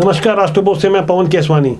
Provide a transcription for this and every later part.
नमस्कार, राष्ट्रपोस्ट से मैं पवन केसवानी।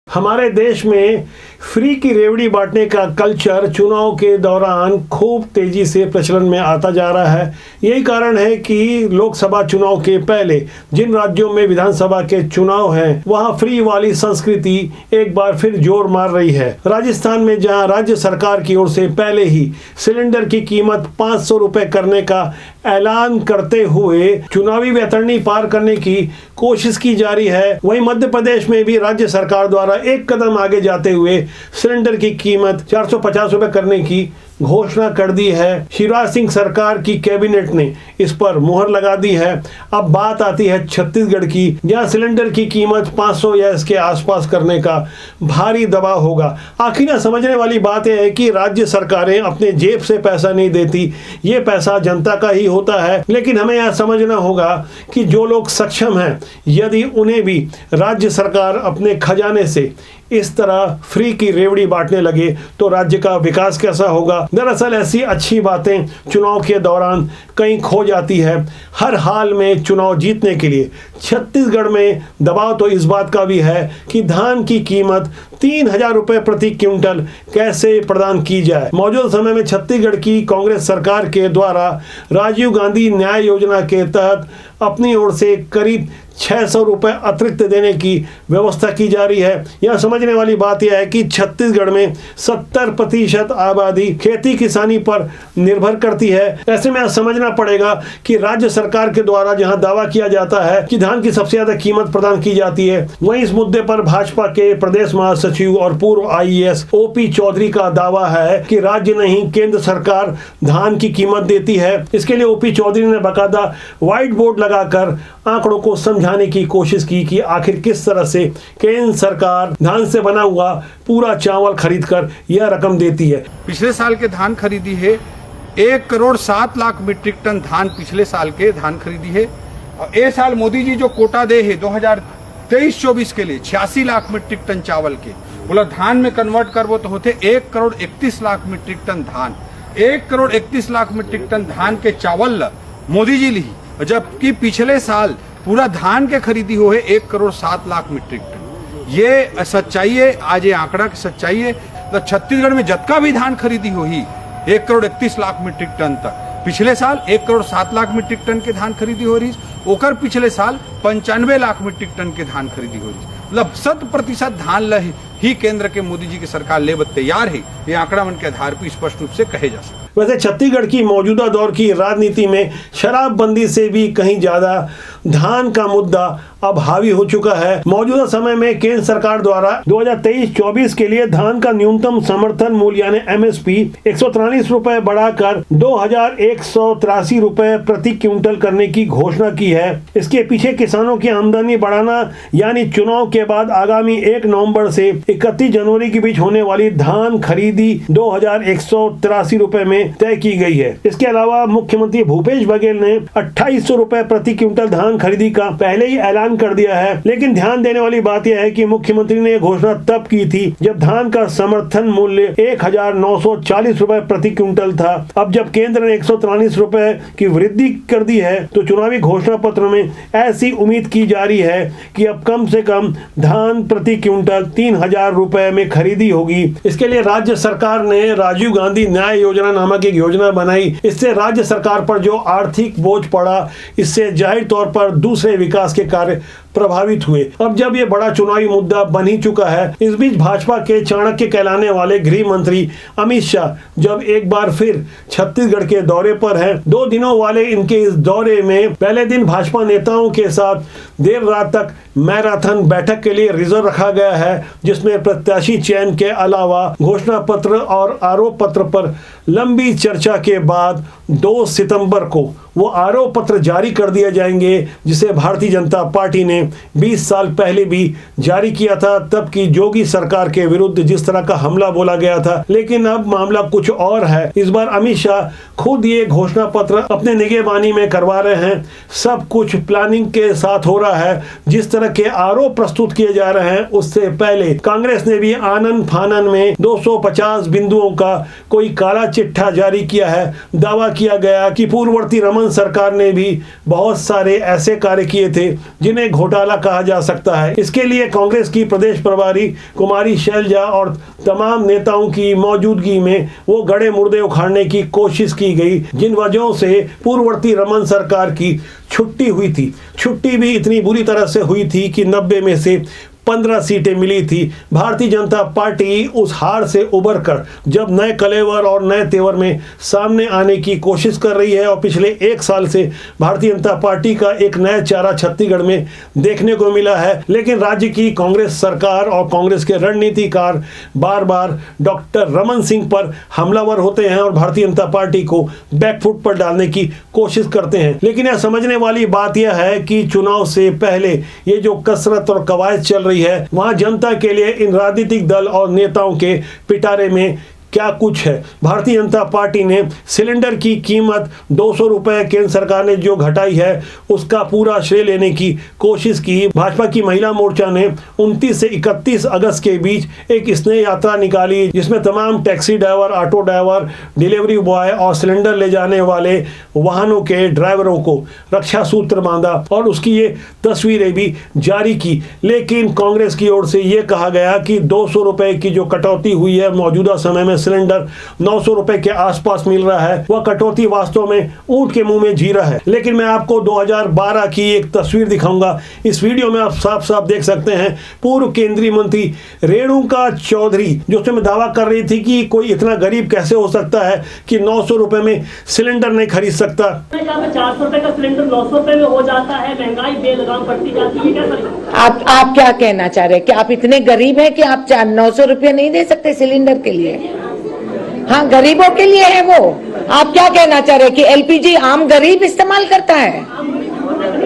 हमारे देश में फ्री की रेवड़ी बांटने का कल्चर चुनाव के दौरान खूब तेजी से प्रचलन में आता जा रहा है। यही कारण है कि लोकसभा चुनाव के पहले जिन राज्यों में विधानसभा के चुनाव हैं, वहां फ्री वाली संस्कृति एक बार फिर जोर मार रही है। राजस्थान में जहां राज्य सरकार की ओर से पहले ही सिलेंडर की कीमत 500 रुपए करने का ऐलान करते हुए चुनावी वैतरणी पार करने की कोशिश की जा रही है, वहीं मध्य प्रदेश में भी राज्य सरकार द्वारा एक कदम आगे जाते हुए सिलेंडर की कीमत 450 रुपए करने की घोषणा कर दी है। शिवराज सिंह सरकार की कैबिनेट ने इस पर मुहर लगा दी है। अब बात आती है छत्तीसगढ़ की, जहां सिलेंडर की कीमत 500 या इसके आसपास करने का भारी दबाव होगा। आखिर यह समझने वाली बात यह है कि राज्य सरकारें अपने जेब से पैसा नहीं देती, ये पैसा जनता का ही होता है। लेकिन हमें यह समझना होगा कि जो लोग सक्षम हैं, यदि उन्हें भी राज्य सरकार अपने खजाने से इस तरह फ्री की रेवड़ी बांटने लगे तो राज्य का विकास कैसा होगा। दरअसल ऐसी अच्छी बातें चुनाव के दौरान कहीं खो जाती है। हर हाल में चुनाव जीतने के लिए छत्तीसगढ़ में दबाव तो इस बात का भी है कि धान की कीमत 3000 रुपए प्रति क्विंटल कैसे प्रदान की जाए। मौजूदा समय में छत्तीसगढ़ की कांग्रेस सरकार के द्वारा राजीव गांधी न्याय योजना के तहत अपनी ओर से करीब 600 रुपए अतिरिक्त देने की व्यवस्था की जा रही है। यह समझने वाली बात यह है कि छत्तीसगढ़ में 70% आबादी खेती किसानी पर निर्भर करती है। ऐसे में समझना पड़ेगा कि राज्य सरकार के द्वारा जहां दावा किया जाता है कि धान की सबसे ज्यादा कीमत प्रदान की जाती है, वहीं इस मुद्दे पर भाजपा के प्रदेश महासचिव और पूर्व IAS OP चौधरी का दावा है कि राज्य नहीं केंद्र सरकार धान की कीमत देती है। इसके लिए OP चौधरी ने बाकायदा व्हाइट बोर्ड लगाकर आंकड़ों को समझाने की कोशिश की कि आखिर किस तरह से केंद्र सरकार धान से बना हुआ पूरा चावल खरीदकर यह रकम देती है। पिछले साल के धान खरीदी है 1,07,00,000 मीट्रिक टन धान पिछले साल के धान खरीदी है। और ये साल मोदी जी जो कोटा दे है 2023-24 के लिए 86 लाख मीट्रिक टन चावल के, बोला धान में कन्वर्ट करवो तो होते 1,31,00,000 मीट्रिक टन धान। 1,31,00,000 मीट्रिक टन धान के चावल मोदी जी ली, जबकि पिछले साल पूरा धान के खरीदी हो है 1,07,00,000 मीट्रिक टन। ये सच्चाई है, आज ये आंकड़ा की सच्चाई है। तो छत्तीसगढ़ में जतका भी धान खरीदी हो ही 1,31,00,000 मीट्रिक टन तक। पिछले साल 1,07,00,000 मीट्रिक टन के धान खरीदी हो रही, ओकर पिछले साल 95 लाख मीट्रिक टन के धान खरीदी हो रही। मतलब 100% धान ही केंद्र के मोदी जी की सरकार ले तैयार है। ये आंकड़ा मन के आधार पर स्पष्ट रूप से कहे जा सकते। वैसे छत्तीसगढ़ की मौजूदा दौर की राजनीति में शराबबंदी से भी कहीं ज्यादा धान का मुद्दा अब हावी हो चुका है। मौजूदा समय में केंद्र सरकार द्वारा 2023-24 के लिए धान का न्यूनतम समर्थन मूल्य यानी MSP 143 रुपए बढ़ाकर 2,183 रुपए प्रति क्विंटल करने की घोषणा की है। इसके पीछे किसानों की आमदनी बढ़ाना यानी चुनाव के बाद आगामी 1 नवंबर से 31 जनवरी के बीच होने वाली धान खरीदी 2,183 रुपए में तय की गई है। इसके अलावा मुख्यमंत्री भूपेश बघेल ने 2,800 रुपए प्रति क्विंटल धान खरीदी का पहले ही ऐलान कर दिया है। लेकिन ध्यान देने वाली बात यह है कि मुख्यमंत्री ने घोषणा तब की थी जब धान का समर्थन मूल्य 1,940 रुपए प्रति क्विंटल था। अब जब केंद्र ने 143 रुपए की वृद्धि कर दी है, तो चुनावी घोषणा पत्र में ऐसी उम्मीद की जा रही है कि अब कम से कम धान प्रति क्विंटल 3,000 रुपए में खरीदी होगी। इसके लिए राज्य सरकार ने राजीव गांधी न्याय योजना नामक एक योजना बनाई। इससे राज्य सरकार पर जो आर्थिक बोझ पड़ा, इससे जाहिर तौर पर दूसरे विकास के कार्य प्रभावित हुए। अब जब ये बड़ा चुनावी मुद्दा बन ही चुका है, इस बीच भाजपा के चाणक्य कहलाने वाले गृह मंत्री अमित शाह जब एक बार फिर छत्तीसगढ़ के दौरे पर हैं। 2 दिनों वाले इनके इस दौरे में पहले दिन भाजपा नेताओं के साथ देर रात तक मैराथन बैठक के लिए रिजर्व रखा गया है, जिसमें प्रत्याशी चयन के अलावा घोषणा पत्र और आरोप पत्र पर लंबी चर्चा के बाद 2 सितंबर को वो आरोप पत्र जारी कर दिए जाएंगे, जिसे भारतीय जनता पार्टी ने 20 साल पहले भी जारी किया था, तब की जोगी सरकार के विरुद्ध जिस तरह का हमला बोला गया था। लेकिन अब मामला कुछ और है। इस बार अमित शाह खुद ये घोषणा पत्र अपने निगहबानी में करवा रहे हैं। सब कुछ प्लानिंग के साथ हो रहा है। जिस तरह के आरोप प्रस्तुत किए जा रहे हैं, उससे पहले कांग्रेस ने भी आनन फानन में 250 बिंदुओं का कोई काला चिट्ठा जारी किया है। दावा किया गया कि पूर्ववर्ती रमन रमन सरकार ने भी बहुत सारे ऐसे कार्य किए थे जिन्हें घोटाला कहा जा सकता है। इसके लिए कांग्रेस की प्रदेश प्रभारी कुमारी शैलजा और तमाम नेताओं की मौजूदगी में वो गड़े मुर्दे उखाड़ने की कोशिश की गई, जिन वजहों से पूर्ववर्ती रमन सरकार की छुट्टी हुई थी। छुट्टी भी इतनी बुरी तरह से हुई थी कि 90 में से 15 सीटें मिली थी। भारतीय जनता पार्टी उस हार से उबर कर जब नए कलेवर और नए तेवर में सामने आने की कोशिश कर रही है और पिछले 1 साल से भारतीय जनता पार्टी का एक नया चेहरा छत्तीसगढ़ में देखने को मिला है। लेकिन राज्य की कांग्रेस सरकार और कांग्रेस के रणनीतिकार बार बार डॉक्टर रमन सिंह पर हमलावर होते हैं और भारतीय जनता पार्टी को बैकफुट पर डालने की कोशिश करते हैं। लेकिन यह समझने वाली बात यह है कि चुनाव से पहले ये जो कसरत और कवायद चल रही है, वहां जनता के लिए इन राजनीतिक दल और नेताओं के पिटारे में क्या कुछ है। भारतीय जनता पार्टी ने सिलेंडर की कीमत 200 रुपए केंद्र सरकार ने जो घटाई है उसका पूरा श्रेय लेने की कोशिश की। भाजपा की महिला मोर्चा ने 29 से 31 अगस्त के बीच एक स्नेह यात्रा निकाली, जिसमें तमाम taxi driver, auto driver, delivery boy और सिलेंडर ले जाने वाले वाहनों के ड्राइवरों को रक्षा सूत्र बांधा और उसकी ये तस्वीरें भी जारी की। लेकिन कांग्रेस की ओर से यह कहा गया कि 200 रुपए की जो कटौती हुई है, मौजूदा समय में सिलेंडर 900 रुपए के आसपास मिल रहा है, वह कटौती वास्तव में ऊंट के मुंह में जीरा है। लेकिन मैं आपको 2012 की एक तस्वीर दिखाऊंगा। इस वीडियो में आप साफ साफ देख सकते हैं पूर्व केंद्रीय मंत्री रेणुका चौधरी, जो उसमें दावा कर रही थी कि कोई इतना गरीब कैसे हो सकता है कि 900 रुपए में सिलेंडर नहीं खरीद सकता। 400 रुपए का सिलेंडर 900 रुपए में हो जाता है, महंगाई बेलगाम बढ़ती जाती है। क्या आप क्या कहना चाह रहे हैं कि आप इतने गरीब हैं कि आप 900 रुपये नहीं दे सकते सिलेंडर के लिए? हाँ, गरीबों के लिए है वो। आप क्या कहना चाह रहे हैं कि एलपीजी आम गरीब इस्तेमाल करता है?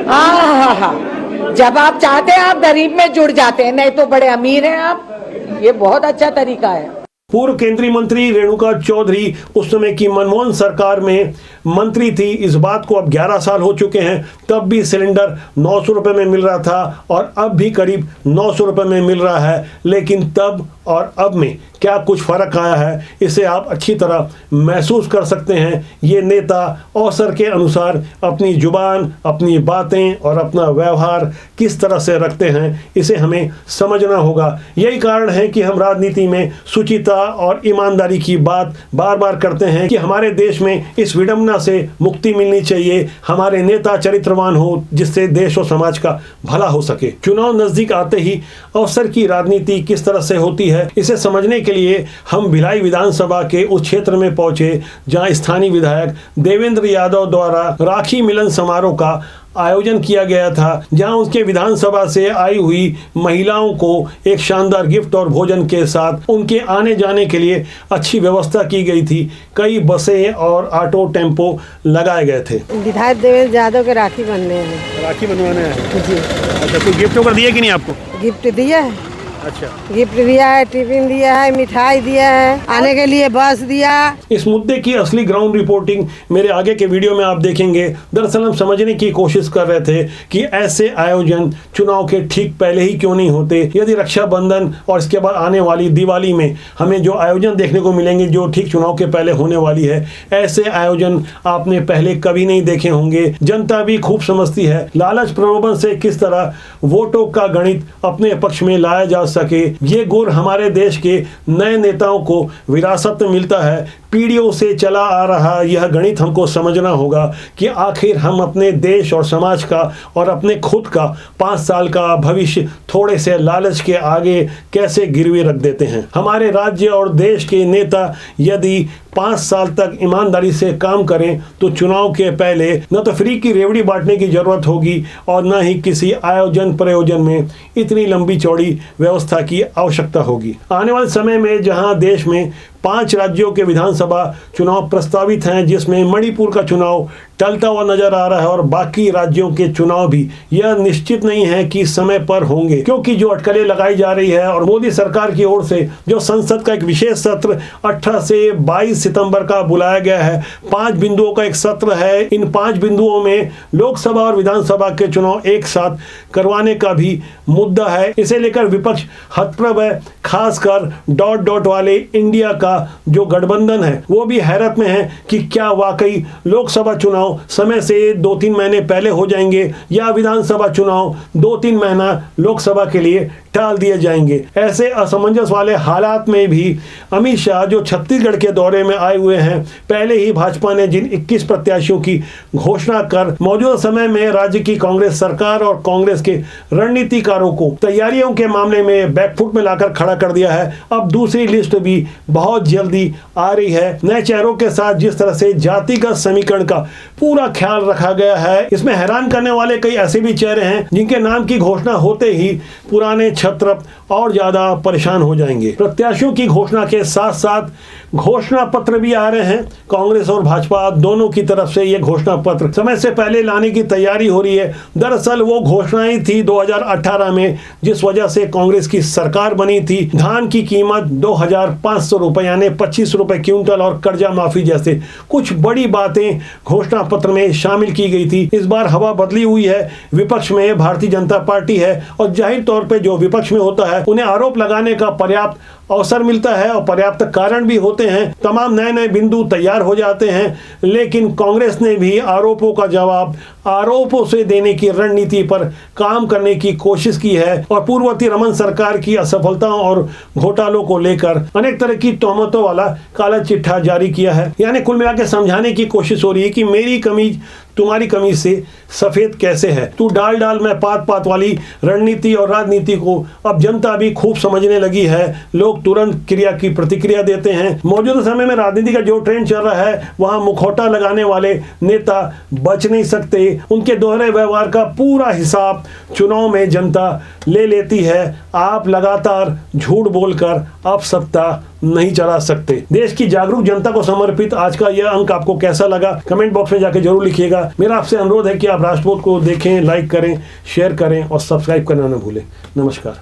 हाँ, जब आप चाहते हैं आप गरीब में जुड़ जाते हैं, नहीं तो बड़े अमीर हैं आप। ये बहुत अच्छा तरीका है। पूर्व केंद्रीय मंत्री रेणुका चौधरी उस समय की मनमोहन सरकार में मंत्री थी। इस बात को अब 11 साल हो चुके हैं, तब भी सिलेंडर 900 रुपए में मिल रहा था और अब भी करीब 900 रुपए में मिल रहा है। लेकिन तब और अब में क्या कुछ फर्क आया है, इसे आप अच्छी तरह महसूस कर सकते हैं। ये नेता अवसर के अनुसार अपनी जुबान, अपनी बातें और अपना व्यवहार किस तरह से रखते हैं, इसे हमें समझना होगा। यही कारण है कि हम राजनीति में शुचिता और ईमानदारी की बात बार बार करते हैं कि हमारे देश में इस विडंबना से मुक्ति मिलनी चाहिए। हमारे नेता चरित्रवान हो, जिससे देश और समाज का भला हो सके। चुनाव नजदीक आते ही अवसर की राजनीति किस तरह से होती है, इसे समझने के लिए हम भिलाई विधानसभा के उस क्षेत्र में पहुंचे जहां स्थानीय विधायक देवेंद्र यादव द्वारा राखी मिलन समारोह का आयोजन किया गया था, जहां उसके विधानसभा से आई हुई महिलाओं को एक शानदार गिफ्ट और भोजन के साथ उनके आने जाने के लिए अच्छी व्यवस्था की गई थी। कई बसें और ऑटो टेम्पो लगाए गए थे। विधायक देवेंद्र यादव के राखी बनने हैं। राखी बनवाने हैं जी। अच्छा, कोई गिफ्ट वगैरह दिया कि नहीं आपको? गिफ्ट दिया है। अच्छा, गिफ्ट दिया है, टिफिन दिया है, मिठाई दिया है, आने के लिए बस दिया। इस मुद्दे की असली ग्राउंड रिपोर्टिंग मेरे आगे के वीडियो में आप देखेंगे। दरअसल हम समझने की कोशिश कर रहे थे कि ऐसे आयोजन चुनाव के ठीक पहले ही क्यों नहीं होते। यदि रक्षाबंधन और इसके बाद आने वाली दिवाली में हमें जो आयोजन देखने को मिलेंगे जो ठीक चुनाव के पहले होने वाली है, ऐसे आयोजन आपने पहले कभी नहीं देखे होंगे। जनता भी खूब समझती है लालच प्रलोभन से किस तरह वोटों का गणित अपने पक्ष में लाया जा सके। ये गुर हमारे देश के नए नेताओं को विरासत में मिलता है। पीढ़ियों से चला आ रहा यह गणित हमको समझना होगा कि आखिर हम अपने देश और समाज का और अपने खुद का 5 साल का भविष्य थोड़े से लालच के आगे कैसे गिरवी रख देते हैं। हमारे राज्य और देश के नेता यदि 5 साल तक ईमानदारी से काम करें तो चुनाव के पहले न तो फ्री की रेवड़ी बांटने की जरूरत होगी और न ही किसी आयोजन प्रयोजन में इतनी लंबी चौड़ी व्यवस्था की आवश्यकता होगी। आने वाले समय में जहां देश में 5 राज्यों के विधानसभा चुनाव प्रस्तावित हैं, जिसमें मणिपुर का चुनाव टलता हुआ नजर आ रहा है और बाकी राज्यों के चुनाव भी यह निश्चित नहीं है कि समय पर होंगे, क्योंकि जो अटकलें लगाई जा रही है और मोदी सरकार की ओर से जो संसद का एक विशेष सत्र 18 से 22 सितंबर का बुलाया गया है, 5 बिंदुओं का एक सत्र है। इन 5 बिंदुओं में लोकसभा और विधानसभा के चुनाव एक साथ करवाने का भी मुद्दा है। इसे लेकर विपक्ष हतप्रभ है, खासकर डॉट वाले इंडिया का जो गठबंधन है वो भी हैरत में है कि क्या वाकई लोकसभा चुनाव चुनाव समय से 2-3 महीने पहले हो जाएंगे या विधानसभा चुनाव 2-3 महीना लोकसभा के लिए टाल दिए जाएंगे। ऐसे असमंजस वाले हालात में भी अमित शाह जो छत्तीसगढ़ के दौरे में आए हुए हैं, पहले ही भाजपा ने जिन 21 प्रत्याशियों की घोषणा कर मौजूदा समय में राज्य की कांग्रेस सरकार और कांग्रेस के रणनीतिकारों को तैयारियों के मामले में बैकफुट में लाकर खड़ा कर दिया है। अब दूसरी लिस्ट भी बहुत जल्दी आ रही है। नए चेहरों के साथ जिस तरह से जातिगत समीकरण का पूरा ख्याल रखा गया है, इसमें हैरान करने वाले कई ऐसे भी चेहरे हैं जिनके नाम की घोषणा होते ही पुराने छत्र और ज्यादा परेशान हो जाएंगे। प्रत्याशियों की घोषणा के साथ साथ घोषणा पत्र भी आ रहे हैं। कांग्रेस और भाजपा दोनों की तरफ से ये घोषणा पत्र समय से पहले लाने की तैयारी हो रही है। दरअसल वो घोषणाएं थी 2018 में, जिस वजह से कांग्रेस की सरकार बनी थी। धान की कीमत 2500 रुपए यानी 25 रुपए क्विंटल और कर्जा माफी जैसे कुछ बड़ी बातें घोषणा पत्र में शामिल की गई थी। इस बार हवा बदली हुई है। विपक्ष में भारतीय जनता पार्टी है और जाहिर तौर पे जो विपक्ष में होता है उन्हें आरोप लगाने का पर्याप्त अवसर मिलता है और पर्याप्त कारण भी होते हैं। तमाम नए नए बिंदु तैयार हो जाते हैं, लेकिन कांग्रेस ने भी आरोपों का जवाब आरोपों से देने की रणनीति पर काम करने की कोशिश की है और पूर्ववर्ती रमन सरकार की असफलताओं और घोटालों को लेकर अनेक तरह की तोहमतों वाला काला चिट्ठा जारी किया है। यानी कुल मिलाकर समझाने की कोशिश हो रही है कि मेरी कमीज तुम्हारी कमीज से सफेद कैसे है, तू डाल डाल में पात पात वाली रणनीति और राजनीति को अब जनता भी खूब समझने लगी है। लोग तुरंत क्रिया की प्रतिक्रिया देते हैं। मौजूदा समय में राजनीति का जो ट्रेंड चल रहा है, वहां मुखौटा लगाने वाले नेता बच नहीं सकते। उनके दोहरे व्यवहार का पूरा हिसाब चुनाव में जनता ले लेती है। आप लगातार झूठ बोलकर अब सत्ता नहीं चला सकते। देश की जागरूक जनता को समर्पित आज का यह अंक आपको कैसा लगा, कमेंट बॉक्स में जाकर जरूर लिखिएगा। मेरा आपसे अनुरोध है कि आप राष्ट्रपोत को देखें, लाइक करें, शेयर करें और सब्सक्राइब करना न भूलें। नमस्कार।